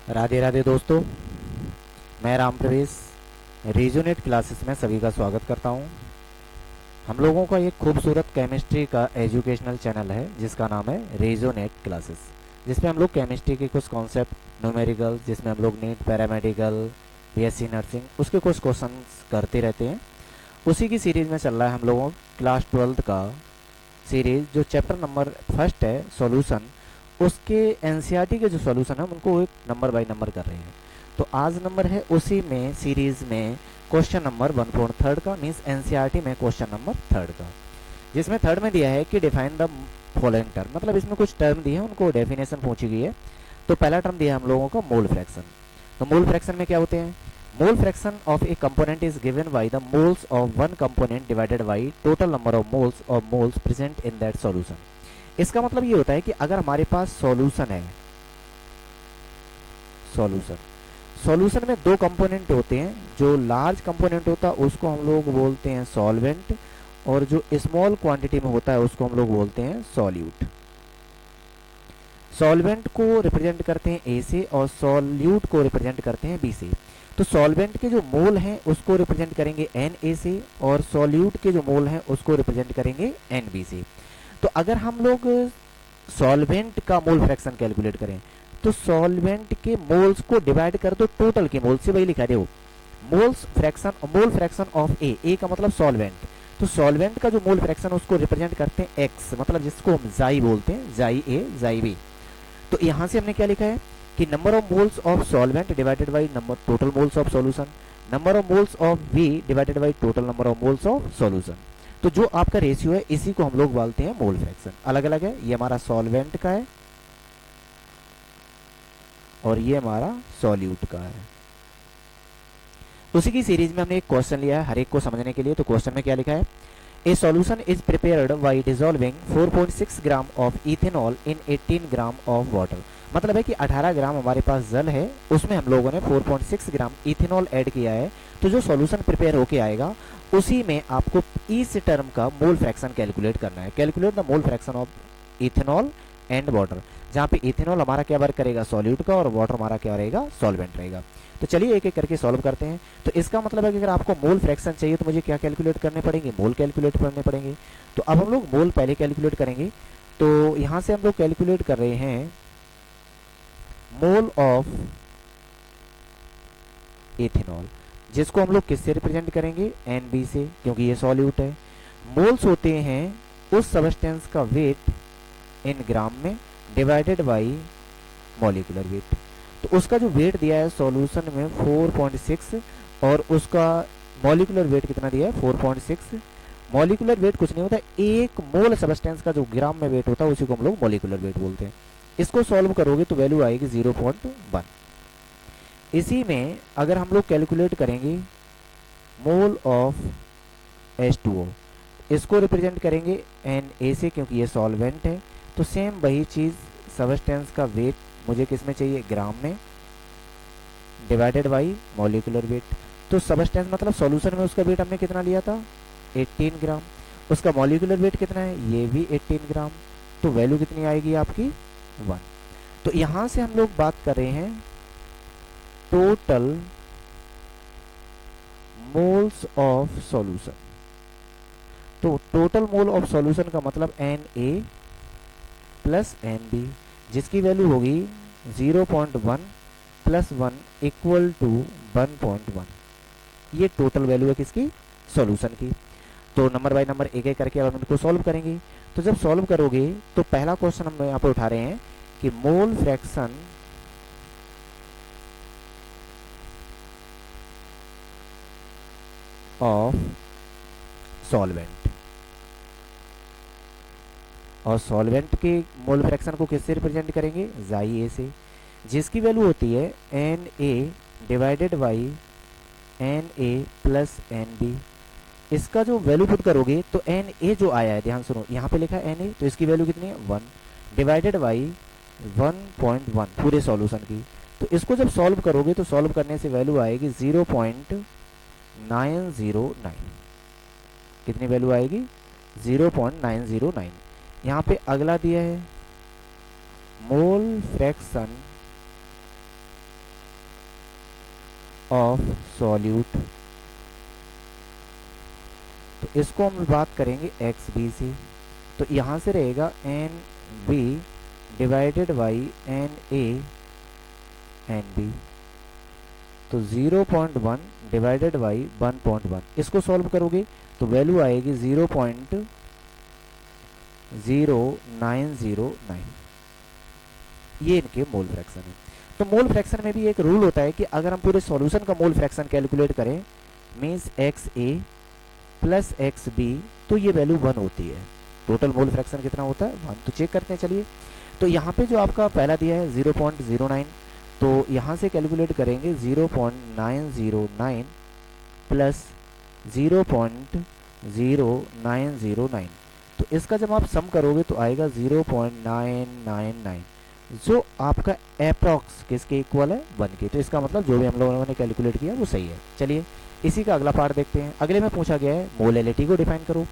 राधे राधे दोस्तों, मैं राम प्रवेश रीजोनेट क्लासेस में सभी का स्वागत करता हूं। हम लोगों का एक खूबसूरत केमिस्ट्री का एजुकेशनल चैनल है जिसका नाम है रीजोनेट क्लासेस, जिसमें हम लोग केमिस्ट्री के कुछ कॉन्सेप्ट न्यूमेरिकल, जिसमें हम लोग नीट पैरामेडिकल बीएससी नर्सिंग उसके कुछ क्वेश्चन करते रहते हैं। उसी की सीरीज़ में चल रहा है हम लोगों क्लास 12th का सीरीज़, जो चैप्टर नंबर फर्स्ट है सॉल्यूशन, उसके एनसीईआरटी के जो सॉल्यूशन है उनको एक नंबर बाय नंबर कर रहे हैं। तो आज नंबर है उसी में सीरीज में क्वेश्चन नंबर 1/3 का, मीन्स एनसीईआरटी में क्वेश्चन नंबर 3 का, जिसमें थर्ड में दिया है कि डिफाइन द फॉलोइंग टर्म, मतलब इसमें कुछ टर्म दिए हैं उनको डेफिनेशन पूछी गई है। तो पहला टर्म दिया है हम लोगों का मोल फ्रैक्शन। तो मोल फ्रैक्शन में क्या होते हैं? Mole fraction of A component is given by the moles of one component divided by total number of moles present in that solution. इसका मतलब ये होता है कि अगर हमारे पास सॉल्यूशन है, सॉल्यूशन में दो कंपोनेंट होते हैं। जो लार्ज कंपोनेंट होता है उसको हम लोग बोलते हैं सॉल्वेंट, और जो स्मॉल क्वांटिटी में होता है उसको हम लोग बोलते हैं सॉल्यूट। सॉल्वेंट को रिप्रेजेंट करते हैं ए से और सॉल्यूट को रिप्रेजेंट करते हैं बी से। तो सॉल्वेंट के जो मोल हैं उसको रिप्रेजेंट करेंगे एन ए से, और सॉल्यूट के जो मोल हैं उसको रिप्रेजेंट करेंगे एन बी से। तो अगर हम लोग सॉल्वेंट का मोल फ्रैक्शन कैलकुलेट करें तो सॉल्वेंट के मोल्स को डिवाइड कर दो टोटल के मोल से, वही लिखा है मोल फ्रैक्शन ऑफ ए का मतलब सॉल्वेंट। तो सॉल्वेंट का जो मोल फ्रैक्शन उसको रिप्रेजेंट करते हैं एक्स, मतलब जिसको हम जाई बोलते हैं, जाई ए जाई बी। तो यहां से हमने क्या लिखा है कि number of moles of solvent divided by number total moles of solution, number of moles of B divided by total number of moles of solution. तो जो आपका रेशियो है इसी को हम लोग बोलते हैं मोल फ्रैक्शन। अलग अलग है, ये हमारा सॉल्वेंट का है और ये हमारा सॉल्यूट का है। उसी की सीरीज में हमने एक क्वेश्चन लिया है हर एक को समझने के लिए। तो क्वेश्चन में क्या लिखा है? ए solution is prepared by dissolving 4.6 gram of ethanol in 18 gram of water. मतलब है कि 18 ग्राम हमारे पास जल है, उसमें हम लोगों ने 4.6 ग्राम इथेनॉल ऐड किया है। तो जो सॉल्यूशन प्रिपेयर होके आएगा उसी में आपको इस टर्म का मोल फ्रैक्शन कैलकुलेट करना है। Calculate the mole fraction of ethanol and water, जहाँ पे इथेनॉल हमारा क्या वर्क करेगा सॉल्यूट का, और वाटर हमारा क्या रहेगा सॉल्वेंट रहेगा। तो चलिए एक एक करके सॉल्व करते हैं। तो इसका मतलब है कि अगर आपको मोल फ्रैक्शन चाहिए तो मुझे क्या कैलकुलेट करने पड़ेंगे? मोल कैलकुलेट करने पड़ेंगे। तो अब हम लोग मोल पहले कैलकुलेट करेंगे। तो यहां से हम लोग कैलकुलेट कर रहे हैं मोल ऑफ इथेनॉल, जिसको हम लोग किससे रिप्रेजेंट करेंगे? एन बी से, क्योंकि ये सॉल्यूट है। मोल्स होते हैं उस सब्सटेंस का वेट इन ग्राम में डिवाइडेड बाई मॉलिक्यूलर वेट। तो उसका जो वेट दिया है सॉल्यूशन में 4.6, और उसका मॉलिक्यूलर वेट कितना दिया है? 4.6। मॉलिक्यूलर वेट कुछ नहीं होता, एक मोल सब्सटेंस का जो ग्राम में वेट होता है उसी को हम लोग मॉलिक्यूलर वेट बोलते हैं। इसको सॉल्व करोगे तो वैल्यू आएगी 0.1। इसी में अगर हम लोग कैलकुलेट करेंगे मोल ऑफ H2O, इसको रिप्रेजेंट करेंगे Na से, क्योंकि ये सॉल्वेंट है। तो सेम वही चीज़, सब्सटेंस का वेट मुझे किस में चाहिए? ग्राम में, डिवाइडेड बाई मॉलिक्यूलर वेट। तो सब्सटेंस मतलब सॉल्यूशन में उसका वेट हमने कितना लिया था? 18 ग्राम। उसका मॉलिक्यूलर वेट कितना है? ये भी 18 ग्राम। तो वैल्यू कितनी आएगी आपकी? 1। तो यहां से हम लोग बात कर रहे हैं टोटल मोल्स ऑफ सॉल्यूशन। तो टोटल मोल ऑफ सॉल्यूशन का मतलब Na प्लस Nb, जिसकी वैल्यू होगी 0.1 प्लस 1 इक्वल टू 1.1। ये टोटल वैल्यू है किसकी? सॉल्यूशन की। तो नंबर बाय नंबर एक एक करके अब हम इनको सॉल्व करेंगे। तो जब सॉल्व करोगे तो पहला क्वेश्चन हम यहाँ पर उठा रहे हैं कि मोल फ्रैक्शन ऑफ सॉल्वेंट, और सॉल्वेंट के मोल फ्रैक्शन को किससे रिप्रेजेंट करेंगे? जाई ए से, जिसकी वैल्यू होती है Na divided by Na plus Nb। इसका जो वैल्यू पुट करोगे तो Na जो आया है, ध्यान सुनो, यहाँ पे लिखा है Na, तो इसकी वैल्यू कितनी है? 1 डिवाइडेड बाई 1.1 पूरे सॉल्यूशन की। तो इसको जब सॉल्व करोगे तो सॉल्व करने से वैल्यू आएगी 0.909। कितनी वैल्यू आएगी? 0.909। यहाँ पे अगला दिया है मोल फ्रैक्शन ऑफ सॉल्यूट, तो इसको हम बात करेंगे एक्स बी से, तो यहाँ से रहेगा N B divided by N A N B, तो 0.1 डिवाइडेड बाई 1.1, इसको सॉल्व करोगे तो वैल्यू आएगी 0.0909, ये इनके मोल फ्रैक्शन है। तो मोल फ्रैक्शन में भी एक रूल होता है कि अगर हम पूरे सॉल्यूशन का मोल फ्रैक्शन कैलकुलेट करें मीन्स एक्स ए प्लस एक्स बी, तो ये वैल्यू 1 होती है। टोटल मोल फ्रैक्शन कितना होता है 1, तो चेक करते हैं चलिए। तो यहाँ पे जो आपका पहला दिया है 0.09, तो यहाँ से कैलकुलेट करेंगे 0.909 प्लस 0.0909, तो इसका जब आप सम करोगे तो आएगा 0.999, जो आपका अप्रॉक्स किसके इक्वल है 1 के। तो इसका मतलब जो भी हम लोगों ने कैलकुलेट किया वो सही है। चलिए इसी का अगला पार्ट देखते हैं। अगले में पूछा गया है मोलैलिटी को डिफाइन करो।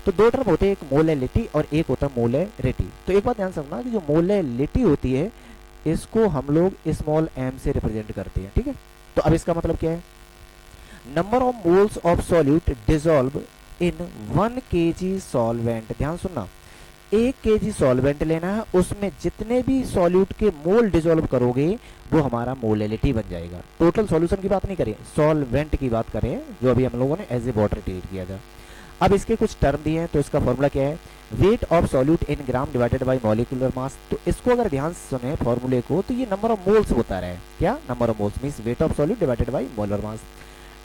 तो दो टर्म होते हैं, एक मोलैलिटी और एक होता है मोलैरिटी। तो एक बात ध्यान समझना कि जो मोलैलिटी होती है इसको हम लोग स्मॉल m से रिप्रेजेंट करते हैं, ठीक है। तो अब इसका मतलब क्या है, number of moles of solute dissolve in 1 kg solvent. ध्यान सुनना, 1 kg सॉल्वेंट लेना है, उसमें जितने भी सॉल्यूट के मोल डिसॉल्व करोगे वो हमारा मोलैलिटी बन जाएगा। टोटल सॉल्यूशन की बात नहीं करें, सॉल्वेंट की बात करें जो अभी हम लोगों ने एज ए वाटर ट्रीट किया था। अब इसके कुछ टर्म दिए हैं, तो इसका फॉर्मूला क्या है, weight of solute in gram divided by molecular mass. तो इसको अगर ध्यान से सुने फॉर्मूले को, तो ये नंबर ऑफ मोल्स होता है। क्या, number of moles means weight of solute divided by molar mass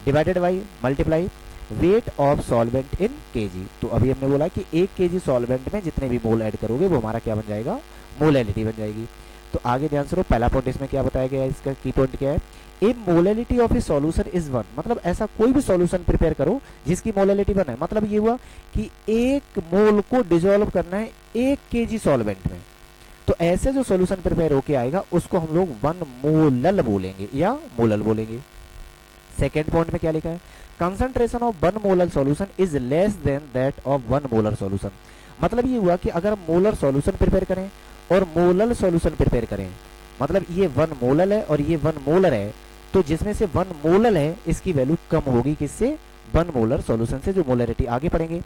divided by multiply weight of solvent in KG. तो अभी हमने बोला कि 1 kg सॉल्वेंट में जितने भी मोल ऐड करोगे वो हमारा क्या बन जाएगा, मोलैलिटी बन जाएगी। तो आगे ध्यान से, पहला पॉइंट इसमें क्या बताया गया है, इसका की पॉइंट क्या है, a molality of a solution is 1। मतलब ऐसा कोई भी सॉल्यूशन प्रिपेयर करो जिसकी मोलैलिटी 1 है। मतलब ये हुआ कि 1 मोल को डिसॉल्व करना है 1 kg सॉल्वेंट में, तो ऐसे जो सॉल्यूशन प्रिपेयर होके आएगा उसको हम लोग 1 मोलल बोलेंगे या मोलल बोलेंगे। सेकेंड पॉइंट में क्या लिखा है, concentration of 1 molar solution is less than that of 1 molar solution. मतलब ये हुआ कि अगर मोलर सॉल्यूशन प्रिपेयर करें और मोलल सॉल्यूशन प्रिपेयर करें, मतलब ये 1 मोलल है और ये 1 मोलर है, तो जिसमें से 1 मोलल है इसकी वैल्यू कम होगी किससे, 1 मोलर सॉल्यूशन से। जो मोलैरिटी आगे पढ़ेंगे,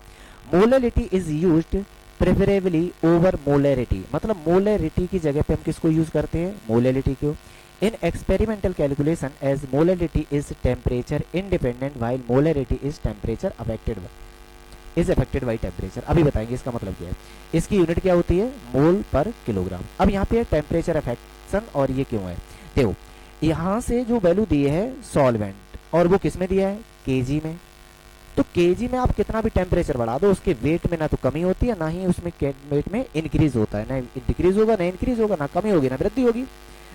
molality is used preferably over molarity. मतलब मोलैरिटी की जगह पे हम किसको यूज करते हैं, मोलैलिटी को। In experimental calculation as molality is temperature independent while molarity is temperature affected by temperature. अभी बताएंगे इसका मतलब क्या है। इसकी यूनिट क्या होती है, मोल पर किलोग्राम। अब यहाँ पे टेम्परेचर अफेक्शन, और ये क्यों है, देखो यहाँ से जो वैल्यू दी है सॉल्वेंट, और वो किस में दिया है, केजी में। तो केजी में आप कितना भी टेम्परेचर बढ़ा दो, उसके वेट में ना तो कमी होती है ना ही उसमें वेट में इंक्रीज होता है, ना डिक्रीज होगा ना इंक्रीज होगा, ना कमी होगी ना वृद्धि होगी।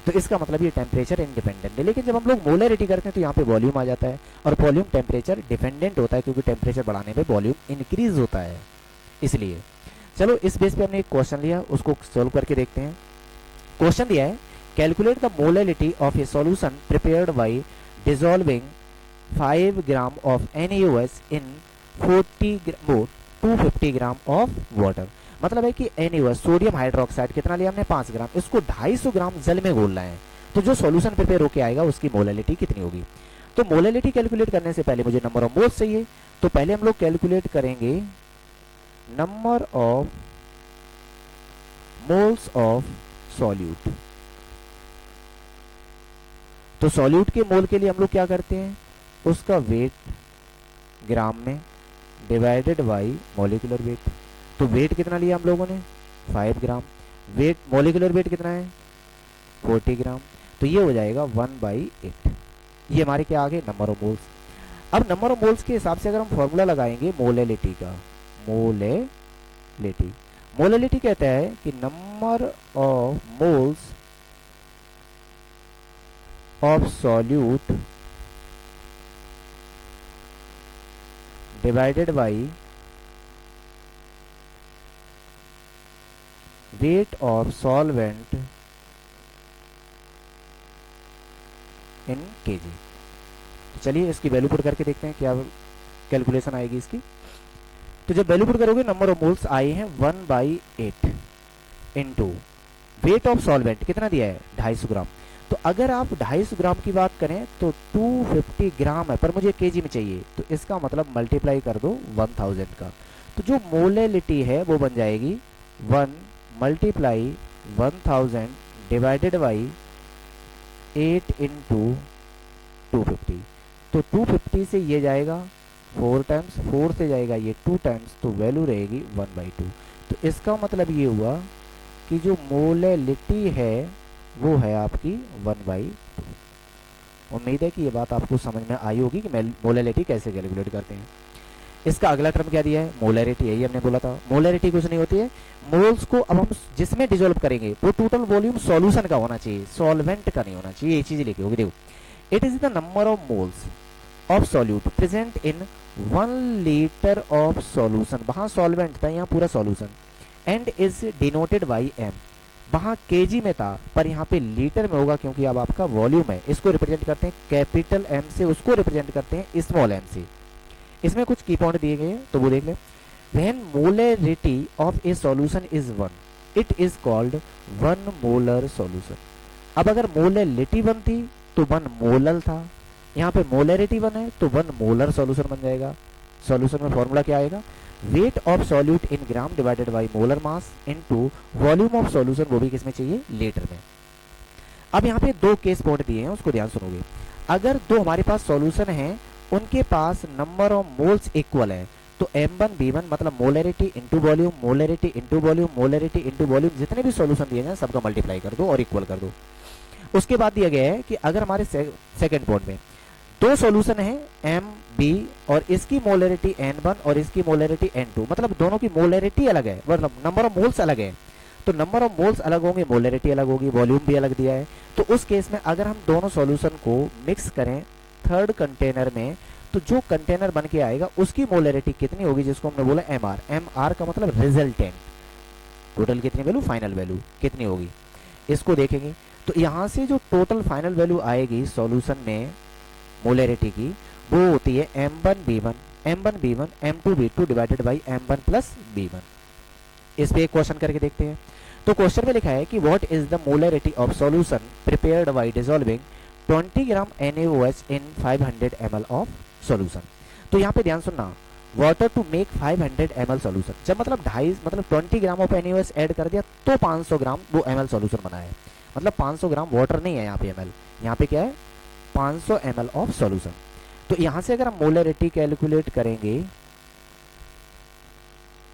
तो इसका मतलब ये टेम्परेचर इंडिपेंडेंट है। लेकिन जब हम लोग मोलैरिटी करते हैं तो यहाँ पे वॉल्यूम आ जाता है, और वॉल्यूम टेम्परेचर डिपेंडेंट होता है क्योंकि टेम्परेचर बढ़ाने पे वॉल्यूम इंक्रीज होता है, इसलिए। चलो इस बेस पे हमने एक क्वेश्चन लिया, उसको सोल्व करके देखते हैं। क्वेश्चन दिया है, calculate the molality of a solution prepared by dissolving 5 gram of NaOH in 250 gram of water. मतलब है कि NaOH सोडियम हाइड्रोक्साइड कितना लिया हमने, 5 ग्राम, इसको 250 ग्राम जल में घोलना है। तो जो सॉल्यूशन प्रिपेयर होके आएगा उसकी मोलैलिटी कितनी होगी। तो मोलैलिटी कैलकुलेट करने से पहले मुझे नंबर ऑफ मोल्स चाहिए, तो पहले हम लोग कैलकुलेट करेंगे number of moles of solute. तो सॉल्यूट के मोल के लिए हम लोग क्या करते हैं, उसका वेट ग्राम में डिवाइडेड बाई मॉलिक्यूलर वेट। तो वेट कितना लिया हम लोगों ने, 5 ग्राम, वेट मॉलिक्यूलर वेट कितना है 40 ग्राम, तो ये हो जाएगा 1/8। ये हमारे क्या आ गए, नंबर ऑफ मोल्स। अब नंबर ऑफ मोल्स के हिसाब से अगर हम फॉर्मूला लगाएंगे मोलैलिटी का, मोलैलिटी कहता है कि number of moles of solute divided by weight of solvent in KG. तो चलिए इसकी वैल्यू पुट करके देखते हैं क्या कैलकुलेशन आएगी इसकी। तो जब वैल्यू पुट करोगे, नंबर ऑफ मोल्स आए हैं 1/8 इंटू वेट ऑफ सॉल्वेंट कितना दिया है 250 ग्राम। तो अगर आप 250 ग्राम की बात करें तो 250 ग्राम है, पर मुझे केजी में चाहिए, तो इसका मतलब मल्टीप्लाई कर दो 1000 का। तो जो मोलेलिटी है वो बन जाएगी 1 मल्टीप्लाई 1000 डिवाइडेड बाई 8 इंटू 250। तो 250 से ये जाएगा 4 टाइम्स, 4 से जाएगा ये 2 टाइम्स, तो वैल्यू रहेगी 1/2। तो इसका मतलब ये हुआ कि जो मोलेलिटी है वो है आपकी 1/2। उम्मीद है कि ये बात आपको समझ में आई होगी कि मोलेलिटी कैसे कैलकुलेट करते हैं। इसका अगला टर्म क्या दिया है, मोलैरिटी, यही हमने बोला था। मोलैरिटी कुछ नहीं होती है, मोल्स को अब हम जिसमें डिसॉल्व करेंगे वो टोटल वॉल्यूम सॉल्यूशन का होना चाहिए, सॉल्वेंट का नहीं होना चाहिए। ये चीज लिखी होगी, देखो, it is the number of moles of solute present in 1 litre of solution, वहां सॉल्वेंट था, यहाँ पूरा solution, and is denoted by M, वहां केजी में था पर यहाँ पे लीटर में होगा क्योंकि अब आपका वॉल्यूम है। इसको रिप्रेजेंट करते हैं कैपिटल एम से, उसको रिप्रेजेंट करते हैं स्मॉल एम से। इसमें कुछ की पॉइंट दिए गए हैं तो वो देख लें। When molarity of a solution is 1 it is called 1 molar solution. अब अगर मोलैरिटी 1 थी तो 1 मोलर था, यहाँ पे मोलैरिटी 1 है तो 1 मोलर सॉल्यूशन बन जाएगा। सॉल्यूशन में फॉर्मूला क्या आएगा, weight of solute in gram divided by molar mass into volume of solution, वो भी किसमें चाहिए, लीटर में। अब यहाँ पे 2 केस पॉइंट दिए हैं, उसको ध्यान सुनोगे। अगर 2 हमारे पास सॉल्यूशन है, उनके पास नंबर ऑफ मोल्स इक्वल है, तो M1 B1 मतलब molarity into volume, molarity into volume, molarity into volume, जितने भी सॉल्यूशन दिए हैं सबका मल्टीप्लाई कर दो और इक्वल कर दो। उसके बाद दिया गया है कि अगर हमारे सेकंड पॉइंट में 2 सॉल्यूशन है MB और इसकी मोलैरिटी N1 और इसकी मोलैरिटी N2, मतलब दोनों की मोलैरिटी अलग है, मतलब नंबर ऑफ मोल्स अलग है, तो नंबर ऑफ मोल्स अलग होंगे, मोलैरिटी अलग होगी, वॉल्यूम भी अलग दिया है। तो उस केस में अगर हम दोनों सॉल्यूशन को मिक्स करें थर्ड कंटेनर में, तो जो कंटेनर बन के आएगा उसकी मोलैरिटी कितनी होगी, जिसको हमने बोला MR। MR का मतलब रिजल्टेंट, टोटल कितनी वैल्यू, फाइनल वैल्यू कितनी होगी, इसको देखेंगे। तो यहाँ से जो टोटल फाइनल वैल्यू आएगी सॉल्यूशन में मोलैरिटी की, वो होती है M1 B1 M2 B2 divided by M1 plus B1। इस पे एक क्वेश्चन करके देखते हैं। तो क्वेश्चन में लिखा है कि what is the molarity of solution prepared by dissolving 20 gram NaOH in 500 ml of solution. तो यहाँ पे ध्यान सुनना, water to make 500 ml solution, जब मतलब 20 ग्राम ऑफ NaOH ऐड कर दिया तो 500 ग्राम वो ml सॉल्यूशन बना है, मतलब 500 ग्राम वाटर नहीं है यहाँ पे ml, यहाँ पे क्या है 500 ml ऑफ सॉल्यूशन। तो यहाँ से अगर हम मोलैरिटी कैलकुलेट करेंगे,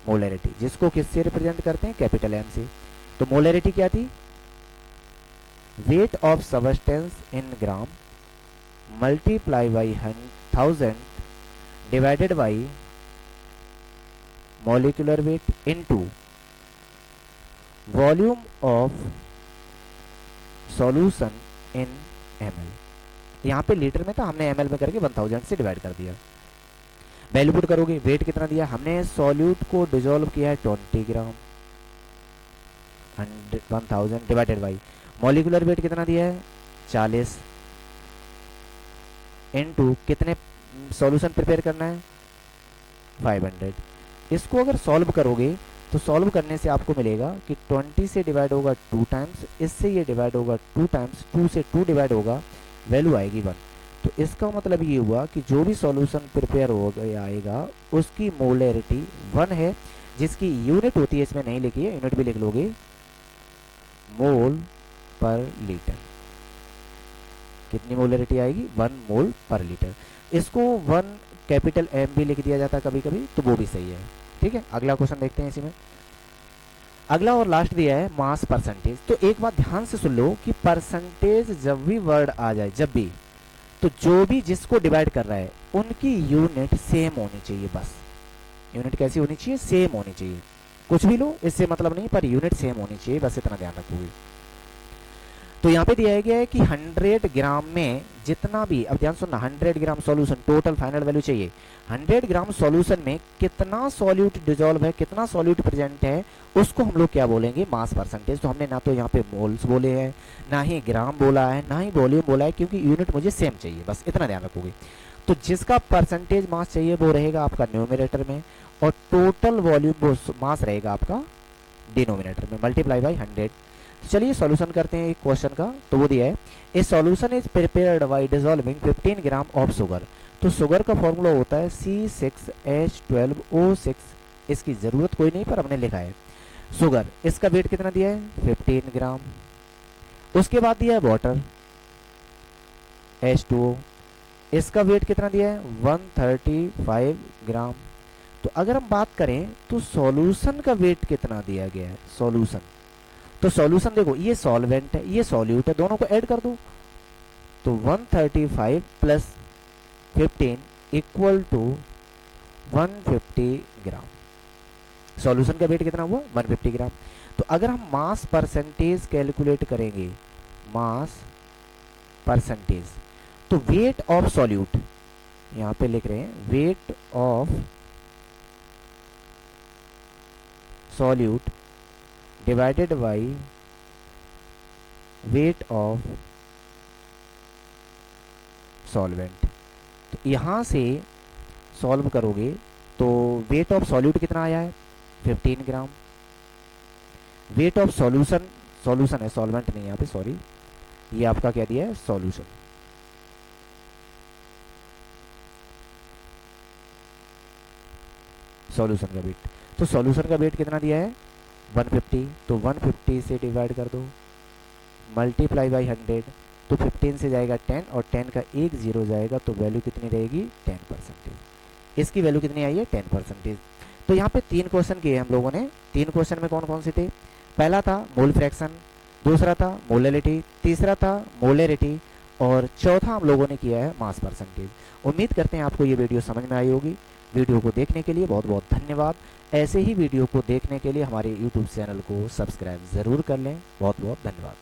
मोलैरिटी जिसको किससे रिप्रेजेंट करते हैं, कैपिटल M से, तो मोलैरिटी क्या थी, weight of substance in gram multiply by 1000 divided by molecular weight into volume of solution in ml। यहाँ पे लीटर में था, हमने ml में करके 1000 से डिवाइड कर दिया। वैल्यू पुट करोगे, वेट कितना दिया, हमने सॉल्यूट को डिसॉल्व किया है 20 ग्राम, 1000 डिवाइडेड बाई मॉलिक्यूलर वेट कितना दिया है 40, इनटू कितने सॉल्यूशन प्रिपेयर करना है 500। इसको अगर सॉल्व करोगे तो सॉल्व करने से आपको मिलेगा कि 20 से डिवाइड होगा 2 टाइम्स, इससे ये डिवाइड होगा 2 टाइम्स, 2 से 2 डिवाइड होगा, वैल्यू आएगी 1। तो इसका मतलब ये हुआ कि जो भी सॉल्यूशन प्रिपेयर हो गया आएगा उसकी मोलैरिटी 1 है, जिसकी यूनिट होती है, इसमें नहीं लिखी है, यूनिट भी लिख लोगे, मोल पर लीटर। कितनी मोलैरिटी आएगी, 1 मोल पर लीटर। इसको 1 कैपिटल M भी लिख दिया जाता है कभी कभी, तो वो भी सही है। ठीक है, अगला क्वेश्चन देखते हैं इसी में। अगला और लास्ट दिया है मास परसेंटेज। तो एक बात ध्यान से सुन लो कि परसेंटेज जब भी वर्ड आ जाए, जब भी, तो जो भी जिसको डिवाइड कर रहा है उनकी यूनिट सेम होनी चाहिए, बस यूनिट कैसी होनी चाहिए, सेम होनी चाहिए। कुछ भी लो, इससे मतलब नहीं, पर यूनिट सेम होनी चाहिए, बस इतना ध्यान रखोगे। तो यहाँ पे दिया गया है कि 100 ग्राम में जितना भी, अब ध्यान सुनना, 100 ग्राम सॉल्यूशन, टोटल फाइनल वैल्यू चाहिए, 100 ग्राम सॉल्यूशन में कितना सॉल्यूट डिसॉल्व है, कितना सॉल्यूट प्रेजेंट है, उसको हम लोग क्या बोलेंगे, मास परसेंटेज। तो हमने ना तो यहाँ पे मोल्स बोले हैं, ना ही ग्राम बोला है, ना ही वॉल्यूम बोला है, क्योंकि यूनिट मुझे सेम चाहिए, बस इतना ध्यान रखोगे। तो जिसका परसेंटेज मास चाहिए वो रहेगा आपका न्यूमरेटर में, और टोटल वॉल्यूम वो मास रहेगा आपका डिनोमिनेटर में, मल्टीप्लाई बाई 100। चलिए सॉल्यूशन करते हैं एक क्वेश्चन का। तो वो दिया है ए solution is prepared by dissolving 15 gram of sugar. तो शुगर का फॉर्मूला होता है C6H12O6। इसकी ज़रूरत कोई नहीं पर हमने लिखा है। शुगर, इसका वेट कितना दिया है 15 ग्राम। उसके बाद दिया है वाटर H2O, इसका वेट कितना दिया है 135 ग्राम। तो अगर हम बात करें तो सॉल्यूशन का वेट कितना दिया गया है, सॉल्यूशन। तो सॉल्यूशन देखो, ये सॉल्वेंट है ये सॉल्यूट है, दोनों को ऐड कर दो। तो 135 plus 15 equal to 150 gram. Solution का वेट कितना हुआ 150 ग्राम। तो अगर हम मास परसेंटेज कैलकुलेट करेंगे, मास परसेंटेज, तो वेट ऑफ सॉल्यूट, यहां पे लिख रहे हैं weight of solute divided by weight of solvent. तो यहां से सॉल्व करोगे तो वेट ऑफ सॉल्यूट कितना आया है 15 ग्राम। वेट ऑफ सॉल्यूशन, सॉल्यूशन है सॉल्वेंट नहीं यहाँ पे, सॉरी, ये आपका क्या दिया है सॉल्यूशन। सॉल्यूशन का वेट, तो सॉल्यूशन का वेट कितना दिया है 150। तो 150 से डिवाइड कर दो, मल्टीप्लाई बाई 100। तो 15 से जाएगा 10 और 10 का एक जीरो जाएगा, तो वैल्यू कितनी रहेगी 10%। इसकी वैल्यू कितनी आई है 10%। तो यहाँ पे 3 क्वेश्चन किए हम लोगों ने। 3 क्वेश्चन में कौन कौन से थे, पहला था मोल फ्रैक्शन, दूसरा था मोलैलिटी, तीसरा था मोलैरिटी, और चौथा हम लोगों ने किया है मास परसेंटेज। उम्मीद करते हैं आपको ये वीडियो समझ में आई होगी। वीडियो को देखने के लिए बहुत बहुत धन्यवाद। ऐसे ही वीडियो को देखने के लिए हमारे YouTube चैनल को सब्सक्राइब ज़रूर कर लें। बहुत बहुत धन्यवाद।